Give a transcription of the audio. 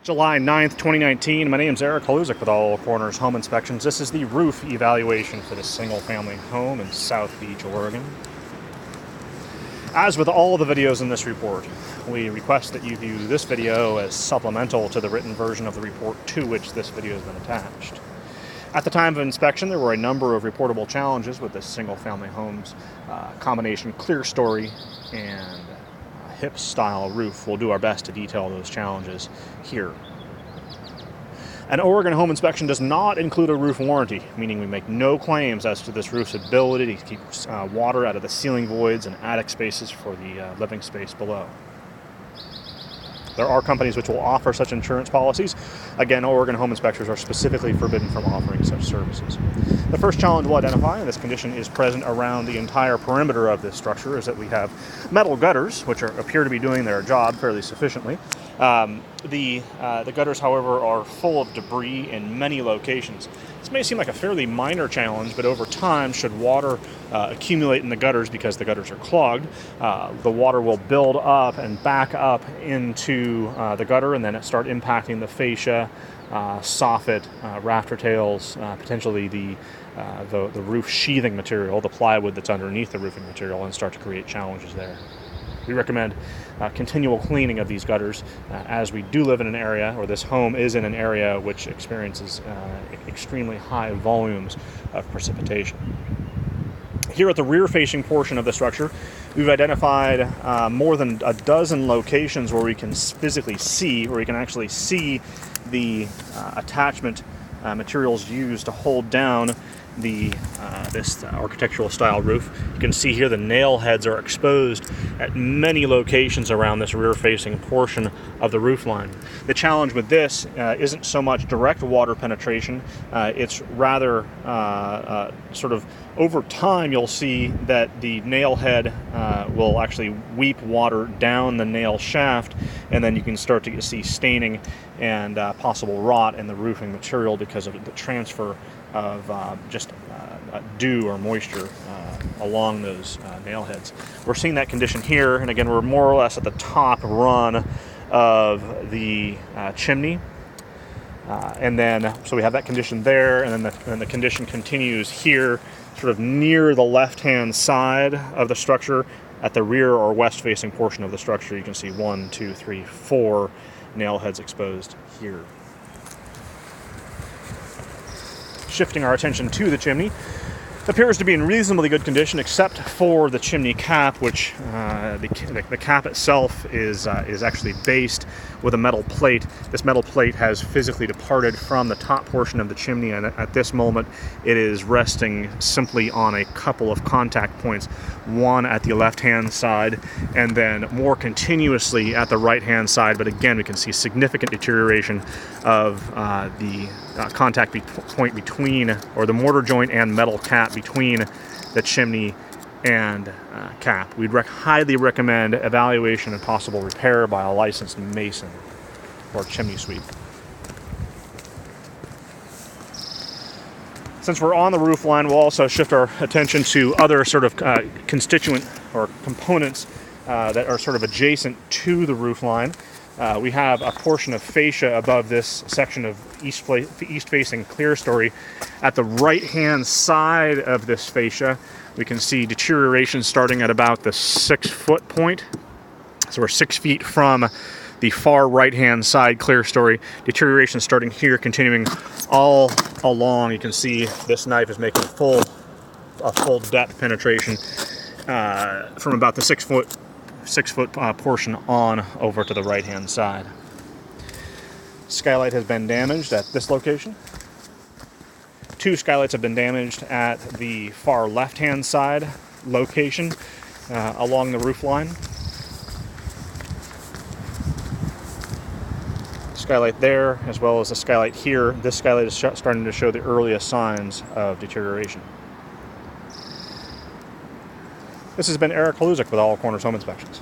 July 9th, 2019. My name's Eric Haluzik with All Corners Home Inspections. This is the roof evaluation for this single-family home in South Beach, Oregon. As with all the videos in this report, we request that you view this video as supplemental to the written version of the report to which this video has been attached. At the time of inspection, there were a number of reportable challenges with this single-family home's combination clear story and hip-style roof. We'll do our best to detail those challenges here. An Oregon home inspection does not include a roof warranty, meaning we make no claims as to this roof's ability to keep water out of the ceiling voids and attic spaces for the living space below. There are companies which will offer such insurance policies. Again, Oregon home inspectors are specifically forbidden from offering such services. The first challenge we'll identify, and this condition is present around the entire perimeter of this structure, is that we have metal gutters, which appear to be doing their job fairly sufficiently. The gutters, however, are full of debris in many locations. This may seem like a fairly minor challenge, but over time, should water accumulate in the gutters because the gutters are clogged, the water will build up and back up into the gutter, and then it start impacting the fascia, soffit, rafter tails, potentially the roof sheathing material, the plywood that's underneath the roofing material, and start to create challenges there. We recommend continual cleaning of these gutters as we do live in an area, or this home is in an area which experiences extremely high volumes of precipitation. Here at the rear-facing portion of the structure, we've identified more than a dozen locations where we can physically see, or we can actually see the attachment materials used to hold down this architectural style roof. You can see here the nail heads are exposed at many locations around this rear-facing portion of the roof line. The challenge with this isn't so much direct water penetration, it's rather sort of over time you'll see that the nail head will actually weep water down the nail shaft, and then you can start to see staining and possible rot in the roofing material because of the transfer of dew or moisture along those nail heads. We're seeing that condition here, and again, we're more or less at the top run of the chimney. And then, so we have that condition there, and then the condition continues here, sort of near the left-hand side of the structure. At the rear or west-facing portion of the structure, you can see 1, 2, 3, 4 nail heads exposed here. Shifting our attention to the chimney, it appears to be in reasonably good condition except for the chimney cap, which the cap itself is actually based with a metal plate. This metal plate has physically departed from the top portion of the chimney, and at this moment it is resting simply on a couple of contact points, one at the left-hand side and then more continuously at the right-hand side. But again, we can see significant deterioration of the contact point between, or the mortar joint and metal cap between the chimney and cap. We'd highly recommend evaluation and possible repair by a licensed mason or chimney sweep. Since we're on the roof line, we'll also shift our attention to other sort of constituent or components that are sort of adjacent to the roof line. We have a portion of fascia above this section of east-facing clear story. At the right-hand side of this fascia, we can see deterioration starting at about the 6-foot point. So we're 6 feet from the far right-hand side clear story. Deterioration starting here, continuing all along. You can see this knife is making a full depth penetration from about the 6 foot portion on over to the right-hand side. Skylight has been damaged at this location. 2 skylights have been damaged at the far left-hand side location along the roof line. Skylight there, as well as the skylight here. This skylight is starting to show the earliest signs of deterioration. This has been Eric Haluzik with All Corners Home Inspections.